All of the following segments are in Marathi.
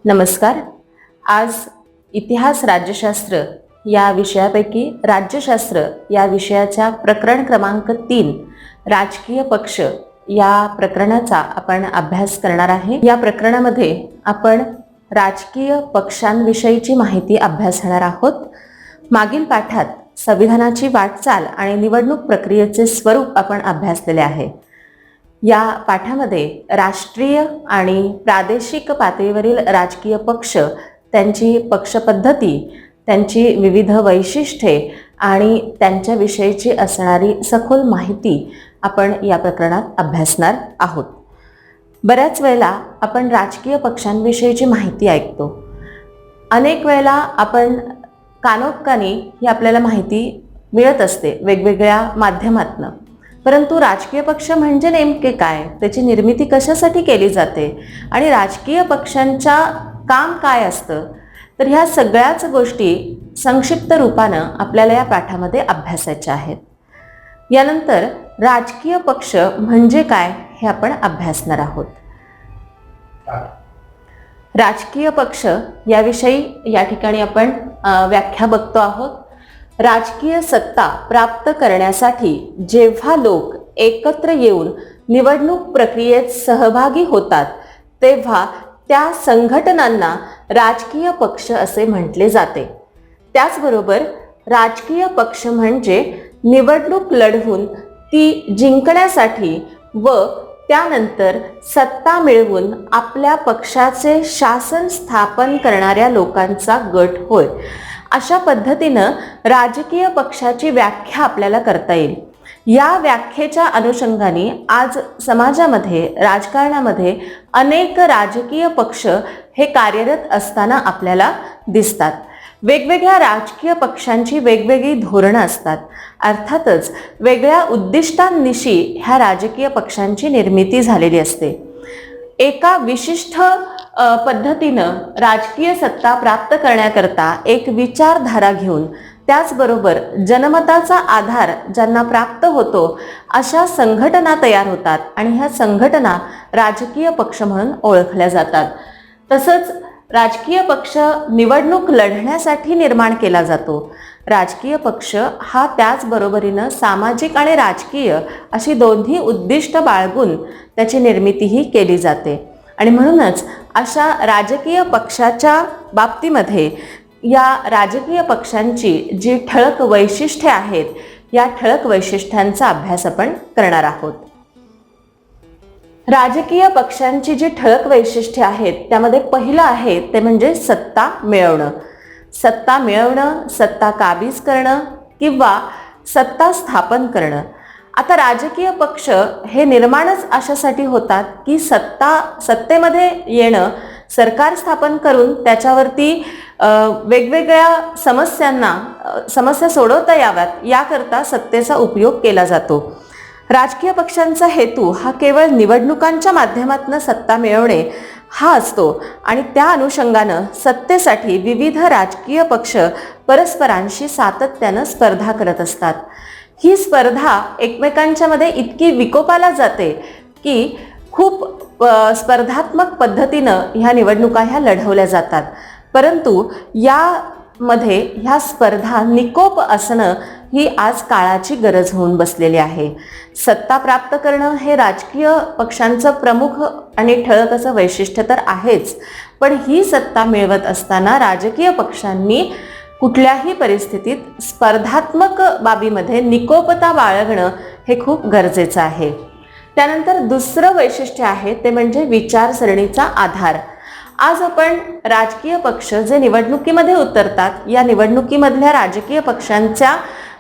नमस्कार. आज इतिहास राज्यशास्त्र या विषयापैकी राज्यशास्त्र या विषयाच्या प्रकरण क्रमांक 3 राजकीय पक्ष या प्रकरणाचा आपण अभ्यास करणार आहे. या प्रकरणामध्ये आपण राजकीय पक्षांविषयीची माहिती अभ्यासणार आहोत. मागील पाठात संविधानाची वाटचाल आणि निवडणूक प्रक्रियेचे स्वरूप आपण अभ्यासलेले आहे. या पाठामध्ये राष्ट्रीय आणि प्रादेशिक पातळीवरील राजकीय पक्ष, त्यांची पक्षपद्धती, त्यांची विविध वैशिष्ट्ये आणि त्यांच्याविषयीची असणारी सखोल माहिती आपण या प्रकरणात अभ्यासणार आहोत. बऱ्याच वेळेला आपण राजकीय पक्षांविषयीची माहिती ऐकतो. अनेक वेळेला आपण कानोकानी ही आपल्याला माहिती मिळत असते वेगवेगळ्या माध्यमातून. परंतु राजकीय पक्ष म्हणजे नेमके काय, त्याची निर्मिती कशासाठी केली जाते आणि राजकीय पक्षांच्या काम काय असतं, तर ह्या सगळ्याच गोष्टी संक्षिप्त रूपानं आपल्याला या पाठामध्ये अभ्यासायच्या आहेत. यानंतर राजकीय पक्ष म्हणजे काय हे आपण अभ्यासणार आहोत. राजकीय पक्ष याविषयी या ठिकाणी आपण व्याख्या बघतो आहोत. राजकीय सत्ता प्राप्त करण्यासाठी जेव्हा लोक एकत्र येऊन निवडणूक प्रक्रियेत सहभागी होतात तेव्हा त्या संघटनांना राजकीय पक्ष असे म्हटले जाते. त्याचबरोबर राजकीय पक्ष म्हणजे निवडणूक लढवून ती जिंकण्यासाठी व त्यानंतर सत्ता मिळवून आपल्या पक्षाचे शासन स्थापन करणाऱ्या लोकांचा गट होय. अशा पद्धतीनं राजकीय पक्षाची व्याख्या आपल्याला करता येईल. या व्याख्येच्या अनुषंगाने आज समाजामध्ये, राजकारणामध्ये अनेक राजकीय पक्ष हे कार्यरत असताना आपल्याला दिसतात. वेगवेगळ्या राजकीय पक्षांची वेगवेगळी धोरणं असतात. अर्थातच वेगळ्या उद्दिष्टांनिशी ह्या राजकीय पक्षांची निर्मिती झालेली असते. एका विशिष्ट पद्धतीनं राजकीय सत्ता प्राप्त करण्याकरता एक विचारधारा घेऊन त्याचबरोबर जनमताचा आधार ज्यांना प्राप्त होतो अशा संघटना तयार होतात आणि ह्या संघटना राजकीय पक्ष म्हणून ओळखल्या जातात. तसंच राजकीय पक्ष निवडणूक लढण्यासाठी निर्माण केला जातो. राजकीय पक्ष हा त्याचबरोबरीनं सामाजिक आणि राजकीय अशी दोन्ही उद्दिष्ट बाळगून त्याची निर्मितीही केली जाते. आणि म्हणूनच अशा राजकीय पक्षाच्या बाबतीमध्ये या राजकीय पक्षांची जी ठळक वैशिष्ट्ये आहेत, या ठळक वैशिष्ट्यांचा अभ्यास आपण करणार आहोत. राजकीय पक्षांची जी ठळक वैशिष्ट्ये आहेत त्यामध्ये पहिलं आहे ते म्हणजे सत्ता मिळवणं. सत्ता मिळवणं, सत्ता काबीज करणं किंवा सत्ता स्थापन करणं. आता राजकीय पक्ष हे निर्माणच अशासाठी होतात की सत्तेमध्ये येणं, सरकार स्थापन करून त्याच्यावरती वेगवेगळ्या समस्या सोडवता याव्यात याकरता सत्तेचा उपयोग केला जातो. राजकीय पक्षांचा हेतू हा केवळ निवडणुकांच्या माध्यमातून सत्ता मिळवणे हा असतो आणि त्या अनुषंगानं सत्तेसाठी विविध राजकीय पक्ष परस्परांशी सातत्यानं स्पर्धा करत असतात. ही स्पर्धा एकमेकांच्या मध्ये इतकी विकोपाला जाते की खूप स्पर्धात्मक पद्धतीनं ह्या निवडणुका ह्या लढवल्या जातात. परंतु यामध्ये ह्या स्पर्धा निकोप असणं ही आज काळाची गरज होऊन बसलेली आहे. सत्ता प्राप्त करणं हे राजकीय पक्षांचं प्रमुख आणि ठळक असं वैशिष्ट्य तर आहेच, पण ही सत्ता मिळवत असताना राजकीय पक्षांनी कुठल्याही परिस्थितीत स्पर्धात्मक बाबीमध्ये निकोपता बाळगणं हे खूप गरजेचं आहे. त्यानंतर दुसरं वैशिष्ट्य आहे ते म्हणजे विचारसरणीचा आधार. आज आपण राजकीय पक्ष जे निवडणुकीमध्ये उतरतात, या निवडणुकीमधल्या राजकीय पक्षांच्या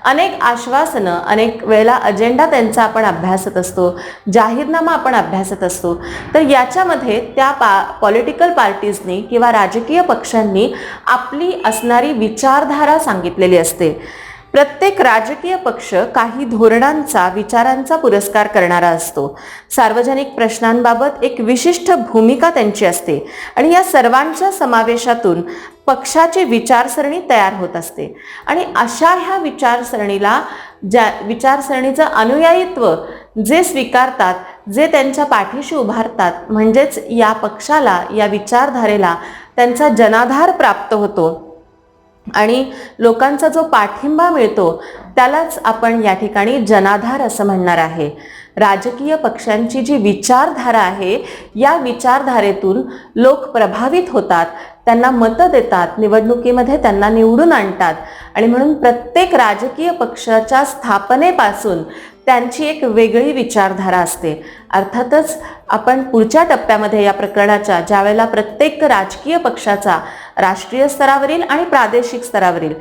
अनेक आश्वासनं, अनेक वेळेला अजेंडा त्यांचा आपण अभ्यासत असतो, जाहीरनामा आपण अभ्यासत असतो. तर याच्यामध्ये त्या पॉलिटिकल पार्टीजनी किंवा राजकीय पक्षांनी आपली असणारी विचारधारा सांगितलेली असते. प्रत्येक राजकीय पक्ष काही धोरणांचा, विचारांचा पुरस्कार करणारा असतो. सार्वजनिक प्रश्नांबाबत एक विशिष्ट भूमिका त्यांची असते आणि या सर्वांच्या समावेशातून पक्षाची विचारसरणी तयार होत असते. आणि अशा ह्या विचारसरणीचं अनुयायित्व जे स्वीकारतात, जे त्यांच्या पाठीशी उभारतात, म्हणजेच या पक्षाला, या विचारधारेला त्यांचा जनाधार प्राप्त होतो आणि लोकांचा जो पाठिंबा मिळतो त्यालाच आपण या ठिकाणी जनाधार असं म्हणणार आहे. राजकीय पक्षांची जी विचारधारा आहे, या विचारधारेतून लोक प्रभावित होतात, त्यांना मतं देतात, निवडणुकीमध्ये त्यांना निवडून आणतात आणि म्हणून प्रत्येक राजकीय पक्षाच्या स्थापनेपासून त्यांची एक वेगळी विचारधारा असते. अर्थातच आपण पुढच्या टप्प्यामध्ये या प्रकरणाच्या ज्यावेळेला प्रत्येक राजकीय पक्षाचा राष्ट्रीय स्तरावरील आणि प्रादेशिक स्तरावरील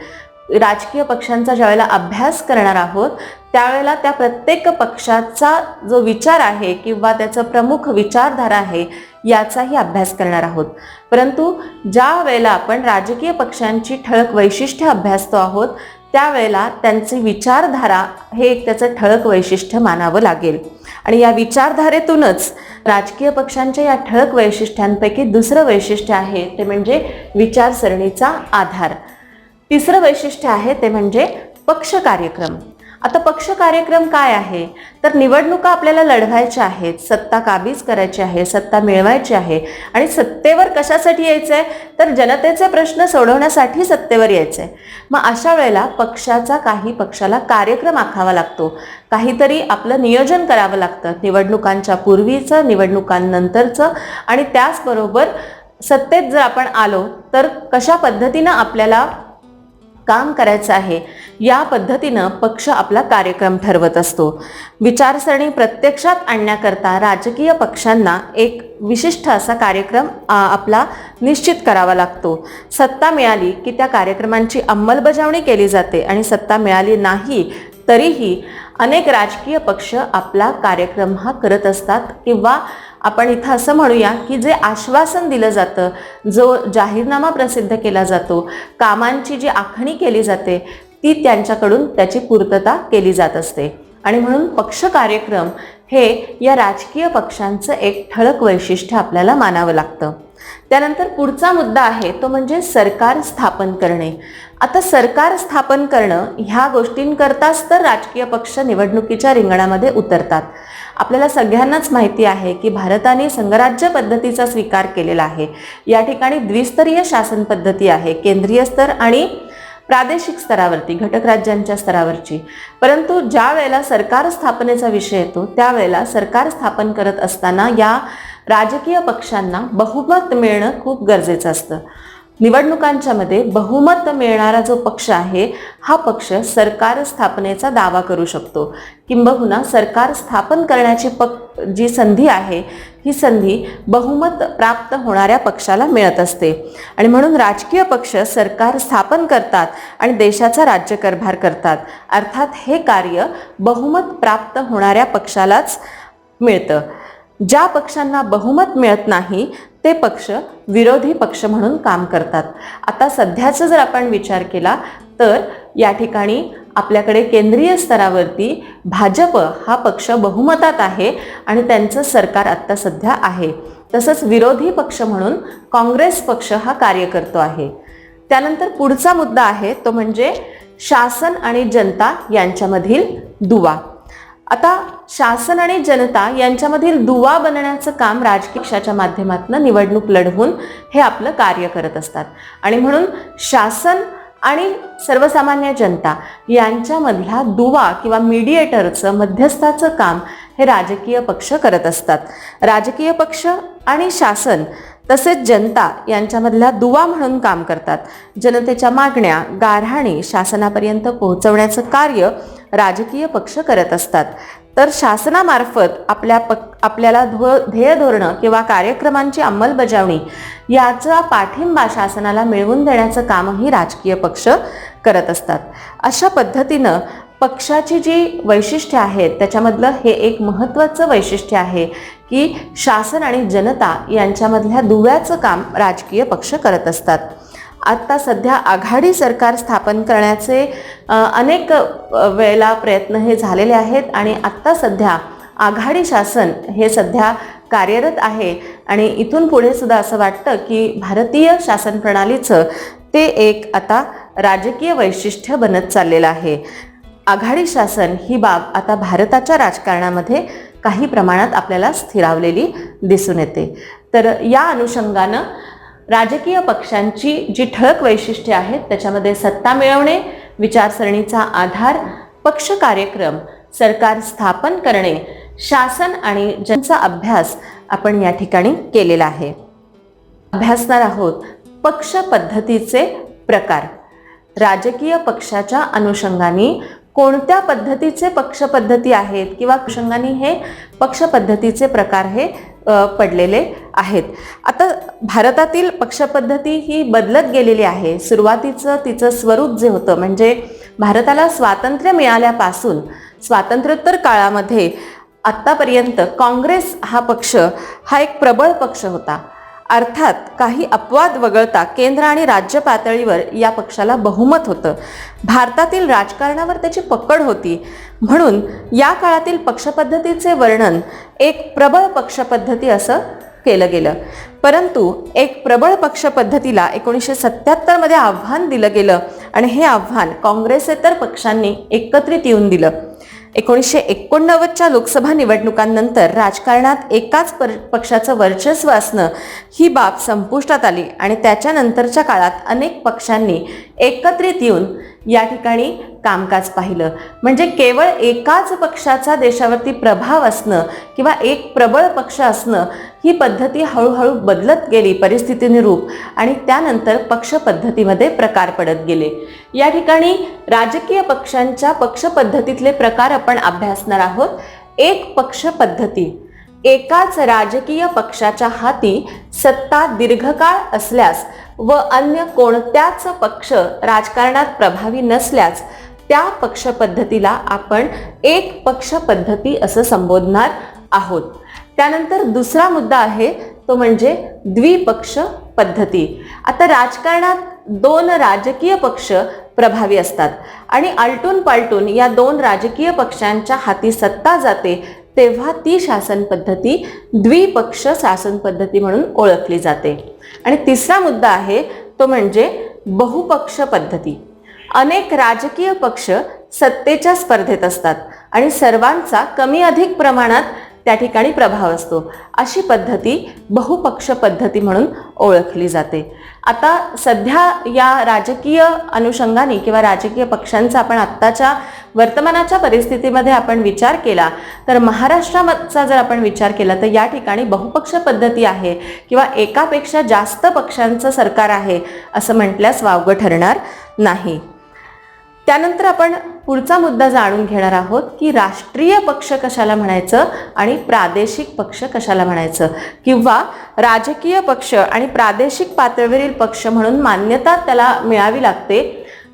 राजकीय पक्षांचा ज्यावेळेला अभ्यास करणार आहोत, त्यावेळेला त्या प्रत्येक पक्षाचा जो विचार आहे किंवा त्याचं प्रमुख विचारधारा आहे याचाही अभ्यास करणार आहोत. परंतु ज्या वेळेला आपण राजकीय पक्षांची ठळक वैशिष्ट्ये अभ्यासतो आहोत, त्यावेळेला त्यांची विचारधारा हे एक त्याचं ठळक वैशिष्ट्य मानावं लागेल आणि या विचारधारेतूनच राजकीय पक्षांच्या या ठळक वैशिष्ट्यांपैकी दुसरं वैशिष्ट्य आहे ते म्हणजे विचारसरणीचा आधार. तिसरं वैशिष्ट्य आहे ते म्हणजे पक्ष कार्यक्रम. आता पक्ष कार्यक्रम काय आहे तर निवडणुका आपल्याला लढवायच्या आहेत, सत्ता काबीज करायची आहे, सत्ता मिळवायची आहे आणि सत्तेवर कशासाठी यायचं आहे तर जनतेचे प्रश्न सोडवण्यासाठी सत्तेवर यायचं आहे. मग अशा वेळेला पक्षाला कार्यक्रम आखावा लागतो, काहीतरी आपलं नियोजन करावं लागतं, निवडणुकांच्या पूर्वीचं, निवडणुकांनंतरचं आणि त्याचबरोबर सत्तेत जर आपण आलो तर कशा पद्धतीनं आपल्याला काम करायचं आहे या पद्धतीनं पक्ष आपला कार्यक्रम ठरवत असतो. विचारसरणी प्रत्यक्षात आणण्याकरता राजकीय पक्षांना एक विशिष्ट असा कार्यक्रम आपला निश्चित करावा लागतो. सत्ता मिळाली की त्या कार्यक्रमांची अंमलबजावणी केली जाते आणि सत्ता मिळाली नाही तरीही अनेक राजकीय पक्ष आपला कार्यक्रम हा करत असतात किंवा आपण इथं असं म्हणूया की जे आश्वासन दिलं जातं, जो जाहीरनामा प्रसिद्ध केला जातो, कामांची जी आखणी केली जाते ती त्यांच्याकडून त्याची पूर्तता केली जात असते आणि म्हणून पक्ष कार्यक्रम हे या राजकीय पक्षांचं एक ठळक वैशिष्ट्य आपल्याला मानावं लागतं. त्यानंतर पुढचा मुद्दा आहे तो म्हणजे सरकार स्थापन करणे. आता सरकार स्थापन करणं ह्या गोष्टींकरताच तर राजकीय पक्ष निवडणुकीच्या रिंगणामध्ये उतरतात. आपल्याला सगळ्यांनाच माहिती आहे की भारताने संघराज्य पद्धतीचा स्वीकार केलेला आहे. या ठिकाणी द्विस्तरीय शासन पद्धती आहे, केंद्रीय स्तर आणि प्रादेशिक स्तरावरती, घटक राज्यांच्या स्तरावरची. परंतु ज्या वेळेला सरकार स्थापनेचा विषय येतो त्यावेळेला सरकार स्थापन करत असताना या राजकीय पक्षांना बहुमत मिळणं खूप गरजेचं असतं. निवडणुकांच्या मध्ये बहुमत मिळणारा जो पक्ष आहे हा पक्ष सरकार स्थापनेचा दावा करू शकतो, किंबहुना सरकार स्थापन करण्याची जी संधी आहे ही संधी बहुमत प्राप्त होणाऱ्या पक्षाला मिळत असते आणि म्हणून राजकीय पक्ष सरकार स्थापन करतात आणि देशाचा राज्यकारभार करतात. अर्थात हे कार्य बहुमत प्राप्त होणाऱ्या पक्षालाच मिळतं. ज्या पक्षांना बहुमत मिळत नाही ते पक्ष विरोधी पक्ष म्हणून काम करतात. आता सध्याचा जर आपण विचार केला तर या ठिकाणी आपल्याकडे केंद्रीय स्तरावरती भाजप हा पक्ष बहुमतात आहे आणि त्यांचं सरकार आत्ता सध्या आहे. तसंच विरोधी पक्ष म्हणून काँग्रेस पक्ष हा कार्य करतो आहे. त्यानंतर पुढचा मुद्दा आहे तो म्हणजे शासन आणि जनता यांच्यामधील दुवा. आता शासन आणि जनता यांच्यामधील दुवा बनण्याचं काम राजकीय पक्षाच्या माध्यमातून निवडणूक लढवून हे आपलं कार्य करत असतात आणि म्हणून शासन आणि सर्वसामान्य जनता यांच्यामधला दुवा किंवा मीडिएटरचं, मध्यस्थाचं काम हे राजकीय पक्ष करत असतात. राजकीय पक्ष आणि शासन तसेच जनता यांच्यामधल्या दुवा म्हणून काम करतात. जनतेच्या मागण्या, गाऱ्हाणी शासनापर्यंत पोहोचवण्याचं कार्य राजकीय पक्ष करत असतात. तर शासनामार्फत आपल्याला ध्येय धोरणं किंवा कार्यक्रमांची अंमलबजावणी याचा पाठिंबा शासनाला मिळवून देण्याचं कामही राजकीय पक्ष करत असतात. अशा पद्धतीनं पक्षाची जी वैशिष्ट्ये आहेत त्याच्यामधलं हे एक महत्त्वाचं वैशिष्ट्य आहे की शासन आणि जनता यांच्यामधल्या दुव्याचं काम राजकीय पक्ष करत असतात. आत्ता सध्या आघाडी सरकार स्थापन करण्याचे अनेक वेळेला प्रयत्न हे झालेले आहेत आणि आत्ता सध्या आघाडी शासन हे सध्या कार्यरत आहे आणि इथून पुढे सुद्धा असं वाटतं की भारतीय शासन प्रणालीचं ते एक आता राजकीय वैशिष्ट्य बनत चाललेलं आहे. आघाडी शासन ही बाब आता भारताच्या राजकारणामध्ये काही प्रमाणात आपल्याला स्थिरावलेली दिसून येते. तर या अनुषंगानं राजकीय पक्षांची जी ठळक वैशिष्ट्ये आहेत त्याच्यामध्ये सत्ता मिळवणे, विचारसरणीचा आधार, पक्ष कार्यक्रम, सरकार स्थापन करणे, शासन आणि जनचा अभ्यास आपण या ठिकाणी केलेला आहे. अभ्यासणार आहोत पक्ष पद्धतीचे प्रकार. राजकीय पक्षाच्या अनुषंगाने कोणत्या पद्धतीचे पक्ष पद्धती आहेत किंवा अनुषंगाने हे पक्ष पद्धतीचे प्रकार हे पडलेले आहेत. आता भारतातील पक्षपद्धती ही बदलत गेलेली आहे. सुरुवातीचं तिचं स्वरूप जे होतं म्हणजे भारताला स्वातंत्र्य मिळाल्यापासून स्वातंत्र्योत्तर काळामध्ये आत्तापर्यंत काँग्रेस हा पक्ष हा एक प्रबळ पक्ष होता. अर्थात काही अपवाद वगळता केंद्र आणि राज्य पातळीवर या पक्षाला बहुमत होतं. भारतातील राजकारणावर त्याची पकड होती. म्हणून या काळातील पक्षपद्धतीचे वर्णन एक प्रबळ पक्षपद्धती असं केलं गेलं. परंतु एक प्रबळ पक्षपद्धतीला 1977 मध्ये आव्हान दिलं गेलं आणि हे आव्हान काँग्रेसेतर पक्षांनी एकत्रित येऊन दिलं. 1989च्या लोकसभा निवडणुकांनंतर राजकारणात एकाच पक्षाचं वर्चस्व असणं ही बाब संपुष्टात आली आणि त्याच्यानंतरच्या काळात अनेक पक्षांनी एकत्रित येऊन या ठिकाणी कामकाज पाहिलं. म्हणजे केवळ एकाच पक्षाचा देशावरती प्रभाव असणं किंवा एक प्रबळ पक्ष असणं ही पद्धती हळूहळू बदलत गेली परिस्थितीनुरूप आणि त्यानंतर पक्ष पद्धतीमध्ये प्रकार पडत गेले. या ठिकाणी राजकीय पक्षांच्या पक्ष पद्धतीतले प्रकार आपण अभ्यासणार आहोत. एक पक्ष पद्धती. एकाच राजकीय पक्षाच्या हाती सत्ता दीर्घकाळ असल्यास व अन्य कोणत्याच पक्ष राजकारणात प्रभावी नसल्यास त्या पक्ष पद्धतीला आपण एक पक्ष पद्धती असं संबोधणार आहोत. त्यानंतर दुसरा मुद्दा आहे तो म्हणजे द्विपक्ष पद्धती. आता राजकारणात दोन राजकीय पक्ष प्रभावी असतात आणि आलटून पालटून या दोन राजकीय पक्षांच्या हाती सत्ता जाते तेव्हा ती शासन पद्धती द्विपक्ष शासन पद्धती म्हणून ओळखली जाते. आणि तिसरा मुद्दा आहे तो म्हणजे बहुपक्ष पद्धती. अनेक राजकीय पक्ष सत्तेच्या स्पर्धेत असतात आणि सर्वांचा कमी अधिक प्रमाणात त्या ठिकाणी प्रभाव असतो. अशी पद्धती बहुपक्ष पद्धती म्हणून ओळखली जाते. आता सध्या या राजकीय अनुषंगाने किंवा राजकीय पक्षांचा आपण आत्ताच्या वर्तमानाच्या परिस्थितीमध्ये आपण विचार केला तर महाराष्ट्राचा जर आपण विचार केला तर या ठिकाणी बहुपक्ष पद्धती आहे किंवा एकापेक्षा जास्त पक्षांचं सरकार आहे असं म्हटल्यास वावगं ठरणार नाही. त्यानंतर आपण पुढचा मुद्दा जाणून घेणार आहोत की राष्ट्रीय पक्ष कशाला म्हणायचं आणि प्रादेशिक पक्ष कशाला म्हणायचं किंवा राजकीय पक्ष आणि प्रादेशिक पातळीवरील पक्ष म्हणून मान्यता त्याला मिळावी लागते.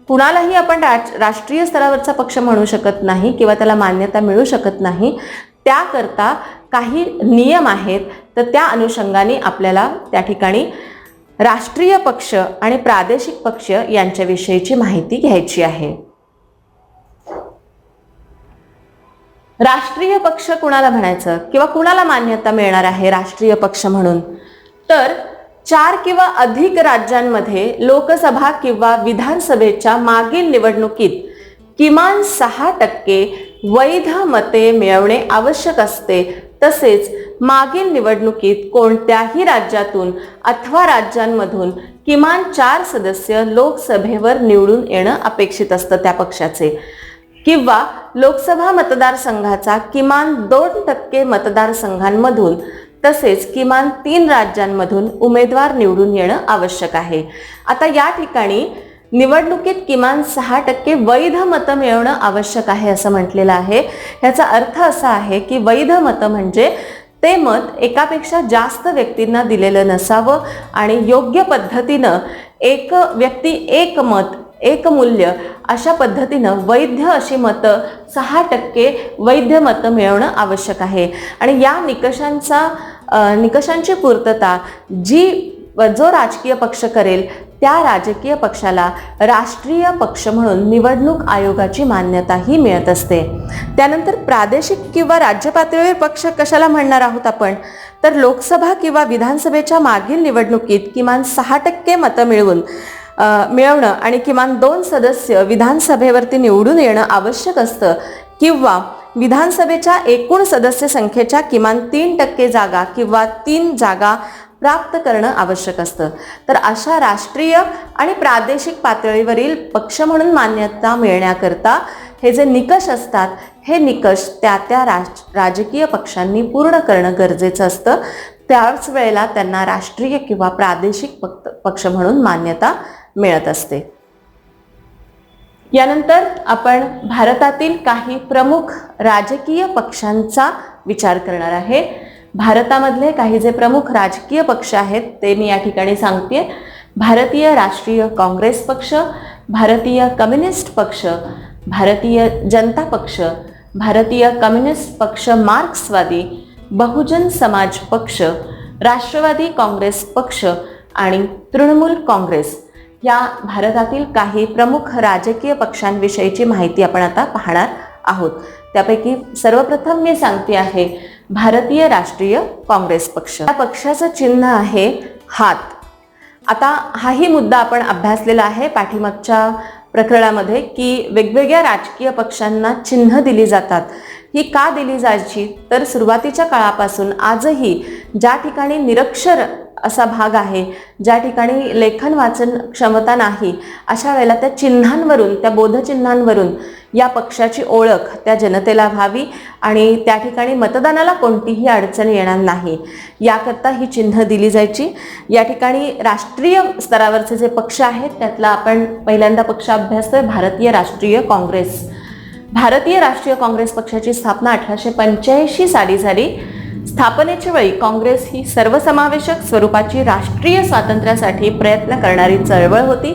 कुणालाही आपण राष्ट्रीय स्तरावरचा पक्ष म्हणू शकत नाही किंवा त्याला मान्यता मिळू शकत नाही. त्याकरता काही नियम आहेत तर त्या अनुषंगाने आपल्याला त्या ठिकाणी राष्ट्रीय पक्ष आणि प्रादेशिक पक्ष यांच्याविषयीची माहिती घ्यायची आहे. राष्ट्रीय पक्ष कुणाला म्हणायचं किंवा कुणाला मान्यता मिळणार आहे राष्ट्रीय पक्ष म्हणून तर 4 किंवा अधिक राज्यांमध्ये लोकसभा किंवा विधानसभेच्या मागील निवडणुकीत किमान 6% वैध मते मिळवणे आवश्यक असते. तसेच मागील निवडणुकीत कोणत्याही राज्यातून अथवा राज्यांमधून किमान 4 सदस्य लोकसभेवर निवडून येणं अपेक्षित असतं त्या पक्षाचे किंवा लोकसभा मतदारसंघाचा किमान 2% मतदारसंघांमधून तसेच किमान 3 राज्यांमधून उमेदवार निवडून येणं आवश्यक आहे. आता या ठिकाणी निवडणुकीत किमान 6% वैध मतं मिळवणं आवश्यक आहे असं म्हटलेलं आहे. याचा अर्थ असा आहे की वैध मतं म्हणजे ते मत एकापेक्षा जास्त व्यक्तींना दिलेलं नसावं आणि योग्य पद्धतीनं एक व्यक्ती एक मत एक मूल्य अशा पद्धतीनं वैध अशी मतं 6% वैध मतं मिळवणं आवश्यक आहे. आणि या निकषांची पूर्तता जो राजकीय पक्ष करेल त्या राजकीय पक्षाला राष्ट्रीय पक्ष म्हणून निवडणूक आयोगाची मान्यताही मिळत असते. त्यानंतर प्रादेशिक किंवा राज्य पातळीवर पक्ष कशाला म्हणणार आहोत आपण तर लोकसभा किंवा विधानसभेच्या मागील निवडणुकीत किमान 6% मतं मिळवणं आणि किमान 2 सदस्य विधानसभेवरती निवडून येणं आवश्यक असतं किंवा विधानसभेच्या एकूण सदस्य संख्येच्या किमान 3% जागा किंवा 3 जागा प्राप्त करणं आवश्यक असतं. तर अशा राष्ट्रीय आणि प्रादेशिक पातळीवरील पक्ष म्हणून मान्यता मिळण्याकरता हे जे निकष असतात, हे निकष त्या राजकीय पक्षांनी पूर्ण करणं गरजेचं असतं. त्याच वेळेला त्यांना राष्ट्रीय किंवा प्रादेशिक पक्ष म्हणून मान्यता मिळत असते. यानंतर आपण भारतातील काही प्रमुख राजकीय पक्षांचा विचार करणार आहे. भारतामधले काही जे प्रमुख राजकीय पक्ष आहेत ते मी या ठिकाणी सांगते. भारतीय राष्ट्रीय काँग्रेस पक्ष, भारतीय कम्युनिस्ट पक्ष, भारतीय जनता पक्ष, भारतीय कम्युनिस्ट पक्ष मार्क्सवादी, बहुजन समाज पक्ष, राष्ट्रवादी काँग्रेस पक्ष आणि तृणमूल काँग्रेस या भारतातील काही प्रमुख राजकीय पक्षांविषयीची माहिती आपण आता पाहणार आहोत. त्यापैकी सर्वप्रथम मी सांगते आहे भारतीय राष्ट्रीय काँग्रेस पक्ष. या पक्षाचं चिन्ह आहे हात. आता हाही मुद्दा आपण अभ्यासलेला आहे पाठीमागच्या प्रकरणामध्ये की वेगवेगळ्या राजकीय पक्षांना चिन्ह दिली जातात. ही का दिली जायची तर सुरुवातीच्या काळापासून आजही ज्या ठिकाणी निरक्षर असा भाग आहे, ज्या ठिकाणी लेखन वाचन क्षमता नाही, अशा वेळेला त्या चिन्हांवरून, त्या बोधचिन्हांवरून या पक्षाची ओळख त्या जनतेला व्हावी आणि त्या ठिकाणी मतदानाला कोणतीही अडचण येणार नाही याकरता ही चिन्ह दिली जायची. या ठिकाणी राष्ट्रीय स्तरावरचे जे पक्ष आहेत त्यातला आपण पहिल्यांदा पक्ष अभ्यासतोय भारतीय राष्ट्रीय काँग्रेस. भारतीय राष्ट्रीय काँग्रेस पक्षाची स्थापना 1885 साली झाली. स्थापनेच्या वेळी काँग्रेस ही सर्वसमावेशक स्वरूपाची राष्ट्रीय स्वातंत्र्यासाठी प्रयत्न करणारी चळवळ होती.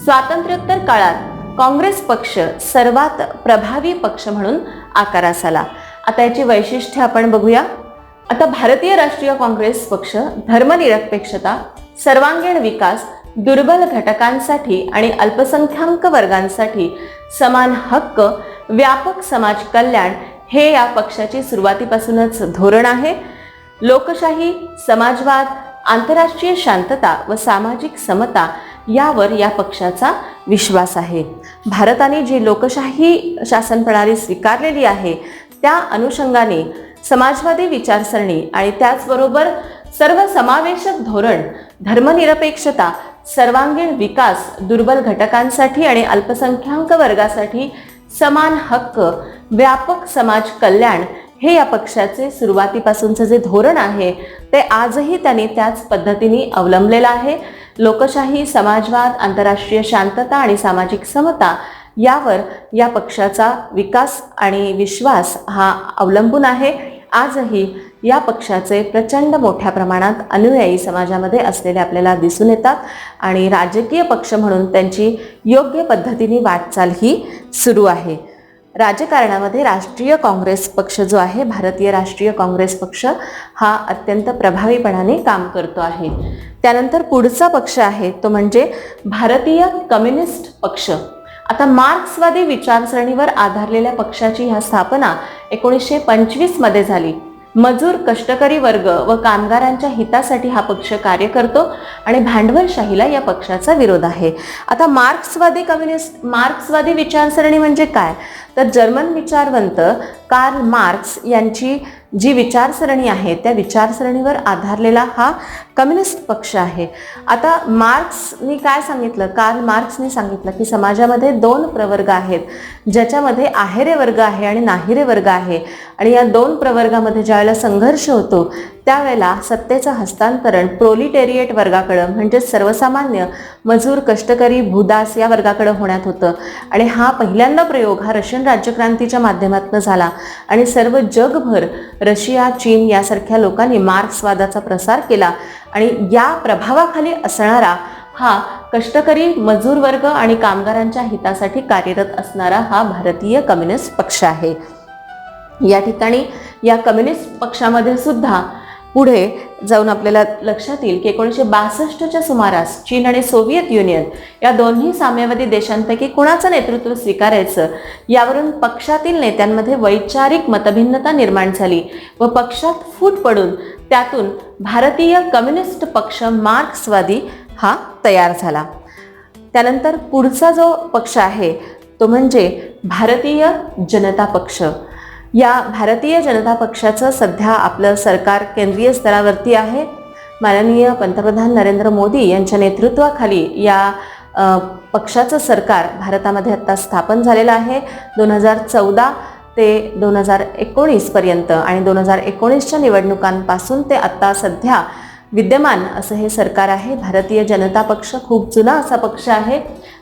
स्वातंत्र्योत्तर काळात काँग्रेस पक्ष सर्वात प्रभावी पक्ष म्हणून आकारास आला. आता याची वैशिष्ट्ये आपण बघूया. आता भारतीय राष्ट्रीय काँग्रेस पक्ष धर्मनिरपेक्षता, सर्वांगीण विकास, दुर्बल घटकांसाठी आणि अल्पसंख्याक वर्गांसाठी समान हक्क, व्यापक समाज कल्याण हे या पक्षाची सुरुवातीपासूनच धोरण आहे. लोकशाही, समाजवाद, आंतरराष्ट्रीय शांतता व सामाजिक समता यावर या पक्षाचा विश्वास आहे. भारताने जी लोकशाही शासन प्रणाली स्वीकारलेली आहे त्या अनुषंगाने समाजवादी विचारसरणी आणि त्याचबरोबर सर्वसमावेशक धोरण, धर्मनिरपेक्षता, सर्वांगीण विकास, दुर्बल घटकांसाठी आणि अल्पसंख्याक वर्गासाठी समान हक्क, व्यापक समाज कल्याण हे या पक्षाचे सुरुवातीपासूनचं जे धोरण आहे ते आजही त्यांनी त्याच पद्धतीने अवलंबलेलं आहे. लोकशाही, समाजवाद, आंतरराष्ट्रीय शांतता आणि सामाजिक समता यावर या पक्षाचा विकास आणि विश्वास हा अवलंबून आहे. आजही या पक्षाचे प्रचंड मोठ्या प्रमाणात अनुयायी समाजामध्ये असलेले आपल्याला दिसून येतात आणि राजकीय पक्ष म्हणून त्यांची योग्य पद्धतीने वाटचाल ही सुरू आहे. राजकारणामध्ये राष्ट्रीय काँग्रेस पक्ष जो आहे, भारतीय राष्ट्रीय काँग्रेस पक्ष हा अत्यंत प्रभावीपणाने काम करतो आहे. त्यानंतर पुढचा पक्ष आहे तो म्हणजे भारतीय कम्युनिस्ट पक्ष. आता मार्क्सवादी विचारसरणीवर आधारलेल्या पक्षाची ह्या स्थापना 1925 मध्ये झाली. मजूर, कष्टकरी वर्ग व कामगारांच्या हितासाठी हा पक्ष कार्य करतो आणि भांडवलशाहीला या पक्षाचा विरोध आहे. आता मार्क्सवादी विचारसरणी म्हणजे काय तर जर्मन विचारवंत कार्ल मार्क्स यांची जी विचारसरणी आहे त्या विचारसरणीवर आधारलेला हा कम्युनिस्ट पक्ष आहे. आता मार्क्सनी काय सांगितलं, कार्ल मार्क्सनी सांगितलं की समाजामध्ये दोन प्रवर्ग आहेत, ज्याच्यामध्ये आहेरे वर्ग आहे आणि नाहिरे वर्ग आहे आणि या दोन प्रवर्गामध्ये ज्यावेळेला संघर्ष होतो त्यावेळेला सत्तेचं हस्तांतरण प्रोलिटेरिएट वर्गाकडं म्हणजे सर्वसामान्य मजूर, कष्टकरी, भूदास या वर्गाकडे होण्यात होतं. आणि हा पहिल्यांदा प्रयोग हा रशियन राज्यक्रांतीच्या माध्यमातून झाला आणि सर्व जगभर रशिया, चीन यासारख्या लोकांनी मार्क्सवादाचा प्रसार केला आणि या प्रभावाखाली असणारा हा कष्टकरी, मजूर वर्ग आणि कामगारांच्या हितासाठी कार्यरत असणारा हा भारतीय कम्युनिस्ट पक्ष आहे. या ठिकाणी या कम्युनिस्ट पक्षामध्ये सुद्धा पुढे जाऊन आपल्याला लक्षात येईल की 1962च्या सुमारास चीन आणि सोव्हिएत युनियन या दोन्ही साम्यवादी देशांपैकी कुणाचं नेतृत्व स्वीकारायचं यावरून पक्षातील नेत्यांमध्ये वैचारिक मतभिन्नता निर्माण झाली व पक्षात फूट पडून त्यातून भारतीय कम्युनिस्ट पक्ष मार्क्सवादी हा तयार झाला. त्यानंतर पुढचा जो पक्ष आहे तो म्हणजे भारतीय जनता पक्ष. या भारतीय जनता पक्षाचं सध्या आपलं सरकार केंद्रीय स्तरावरती आहे. माननीय पंतप्रधान नरेंद्र मोदी यांच्या नेतृत्वाखाली या पक्षाचं सरकार भारतामध्ये आता स्थापन झालेलं आहे. 2014 ते 2019 पर्यंत आणि 2019च्या निवडणुकांपासून ते आता सध्या विद्यमान असं हे सरकार आहे. भारतीय जनता पक्ष खूप जुना असा पक्ष आहे.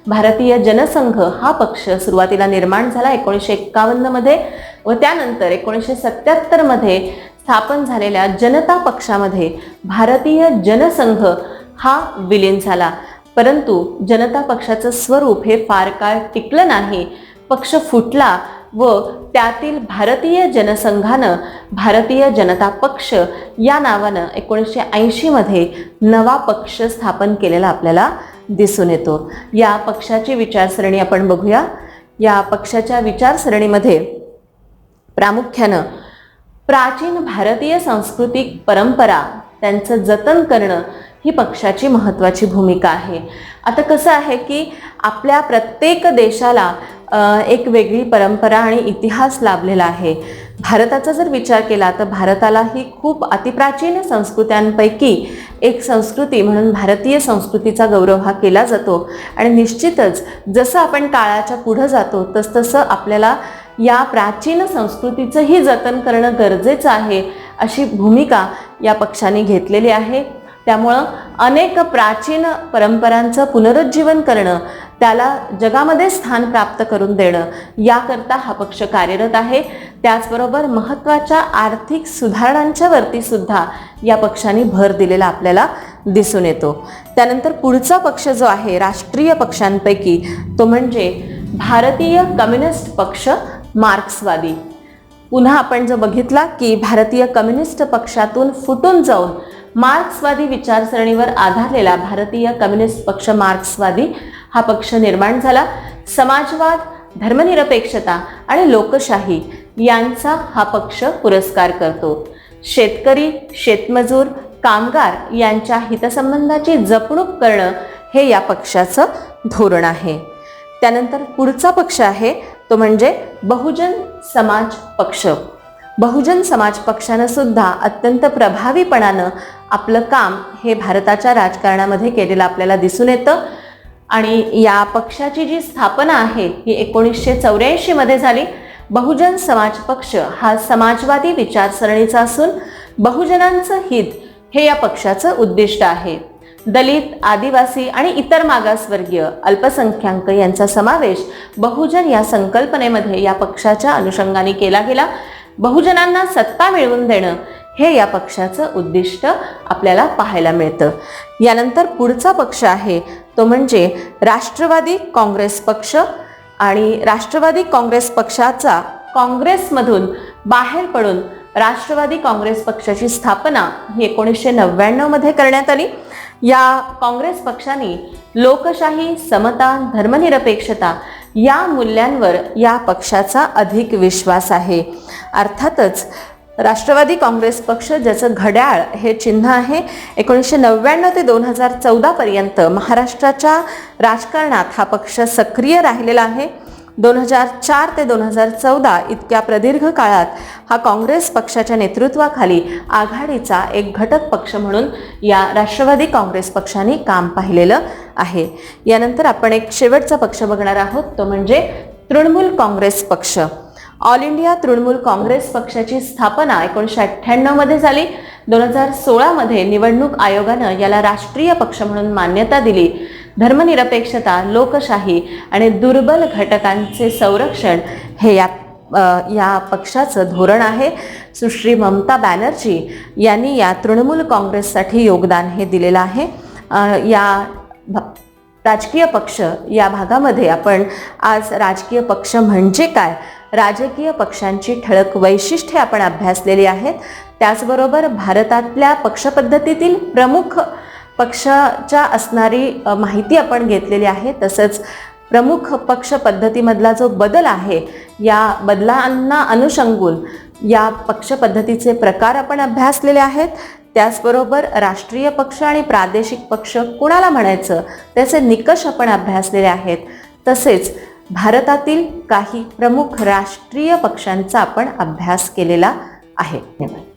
भारतीय जनसंघ हा पक्ष सुरुवातीला निर्माण झाला 1951 मध्ये व त्यानंतर 1977 मध्ये स्थापन झालेल्या जनता पक्षामध्ये भारतीय जनसंघ हा विलीन झाला. परंतु जनता पक्षाचं स्वरूप हे फार काळ टिकलं नाही. पक्ष फुटला व त्यातील भारतीय जनसंघानं भारतीय जनता पक्ष या नावानं 1980 मध्ये नवा पक्ष स्थापन केलेला आपल्याला दिसून येतो. या पक्षाची विचारसरणी आपण बघूया. या पक्षाच्या विचारसरणीमध्ये प्रामुख्यानं प्राचीन भारतीय सांस्कृतिक परंपरा त्यांचं जतन करणं ही पक्षाची महत्त्वाची भूमिका आहे. आता कसं आहे की आपल्या प्रत्येक देशाला एक वेगळी परंपरा आणि इतिहास लाभलेला आहे. भारताचा जर विचार केला तर भारताला ही खूप अतिप्राचीन संस्कृत्यांपैकी एक संस्कृती म्हणून भारतीय संस्कृतीचा गौरव हा केला जातो. आणि निश्चितच जसं आपण काळाच्या पुढे जातो तसतसं आपल्याला या प्राचीन संस्कृतीचंही जतन करणं गरजेचं आहे अशी भूमिका या पक्षाने घेतलेली आहे. त्यामुळं अनेक प्राचीन परंपरांचं पुनरुज्जीवन करणं, त्याला जगामध्ये स्थान प्राप्त करून देणं याकरता हा पक्ष कार्यरत आहे. त्याचबरोबर महत्त्वाच्या आर्थिक सुधारणांच्या वरती सुद्धा या पक्षाने भर दिलेला आपल्याला दिसून येतो. त्यानंतर पुढचा पक्ष जो आहे राष्ट्रीय पक्षांपैकी तो म्हणजे भारतीय कम्युनिस्ट पक्ष मार्क्सवादी. पुन्हा आपण जर बघितला की भारतीय कम्युनिस्ट पक्षातून फुटून जाऊन मार्क्सवादी विचारसरणीवर आधारलेला भारतीय कम्युनिस्ट पक्ष मार्क्सवादी हा पक्ष निर्माण झाला. समाजवाद, धर्मनिरपेक्षता आणि लोकशाही यांचा हा पक्ष पुरस्कार करतो. शेतकरी, शेतमजूर, कामगार यांच्या हितसंबंधाची जपणूक करणं हे या पक्षाचं धोरण आहे. त्यानंतर पुढचा पक्ष आहे तो म्हणजे बहुजन समाज पक्ष. बहुजन समाज पक्षानं सुद्धा अत्यंत प्रभावीपणानं आपलं काम हे भारताच्या राजकारणामध्ये केलेलं आपल्याला दिसून येतं. आणि या पक्षाची जी स्थापना आहे ही 1984 मध्ये झाली. बहुजन समाज पक्ष हा समाजवादी विचारसरणीचा असून बहुजनांचं हित हे या पक्षाचं उद्दिष्ट आहे. दलित, आदिवासी आणि इतर मागासवर्गीय, अल्पसंख्याक यांचा समावेश बहुजन या संकल्पनेमध्ये या पक्षाच्या अनुषंगाने केला गेला. बहुजनांना सत्ता मिळवून देणं हे या पक्षाचं उद्दिष्ट आपल्याला पाहायला मिळतं. यानंतर पुढचा पक्ष आहे तो म्हणजे राष्ट्रवादी काँग्रेस पक्ष. आणि राष्ट्रवादी काँग्रेस पक्षाचा काँग्रेसमधून बाहेर पडून राष्ट्रवादी काँग्रेस पक्षाची स्थापना ही 1999 मध्ये करण्यात आली. या काँग्रेस पक्षाने लोकशाही, समता, धर्मनिरपेक्षता या मूल्यांवर या पक्षाचा अधिक विश्वास आहे. अर्थातच राष्ट्रवादी काँग्रेस पक्ष ज्याचं घड्याळ हे चिन्ह आहे 1999 ते 2014 पर्यंत महाराष्ट्राच्या राजकारणात हा पक्ष सक्रिय राहिलेला आहे. 2004 ते 2014 इतक्या प्रदीर्घ काळात हा काँग्रेस पक्षाच्या नेतृत्वाखाली आघाडीचा एक घटक पक्ष म्हणून या राष्ट्रवादी काँग्रेस पक्षाने काम पाहिलेलं आहे. यानंतर आपण एक शेवटचा पक्ष बघणार आहोत तो म्हणजे तृणमूल काँग्रेस पक्ष. ऑल इंडिया तृणमूल काँग्रेस पक्षाची स्थापना 1998 मध्ये झाली. 2016 मध्ये निवडणूक आयोगानं याला राष्ट्रीय पक्ष म्हणून मान्यता दिली. धर्मनिरपेक्षता, लोकशाही आणि दुर्बल घटकांचे संरक्षण हे या पक्षाचं धोरण आहे. सुश्री ममता बॅनर्जी यांनी या तृणमूल काँग्रेससाठी योगदान हे दिलेलं आहे. या राजकीय पक्ष या भागामध्ये आपण आज राजकीय पक्ष म्हणजे काय, राजकीय पक्षांची ठळक वैशिष्ट्ये आपण अभ्यासलेली आहेत. त्याचबरोबर भारतातल्या पक्षपद्धतीतील प्रमुख पक्षाच्या असणारी माहिती आपण घेतलेली आहे. तसंच प्रमुख पक्ष पद्धतीमधला जो बदल आहे या बदलांना अनुषंगून या पक्ष पद्धतीचे प्रकार आपण अभ्यासलेले आहेत. त्याचबरोबर राष्ट्रीय पक्ष आणि प्रादेशिक पक्ष कोणाला म्हणायचं त्याचे निकष आपण अभ्यासलेले आहेत. तसेच भारतातील काही प्रमुख राष्ट्रीय पक्षांचा आपण अभ्यास केलेला आहे. धन्यवाद.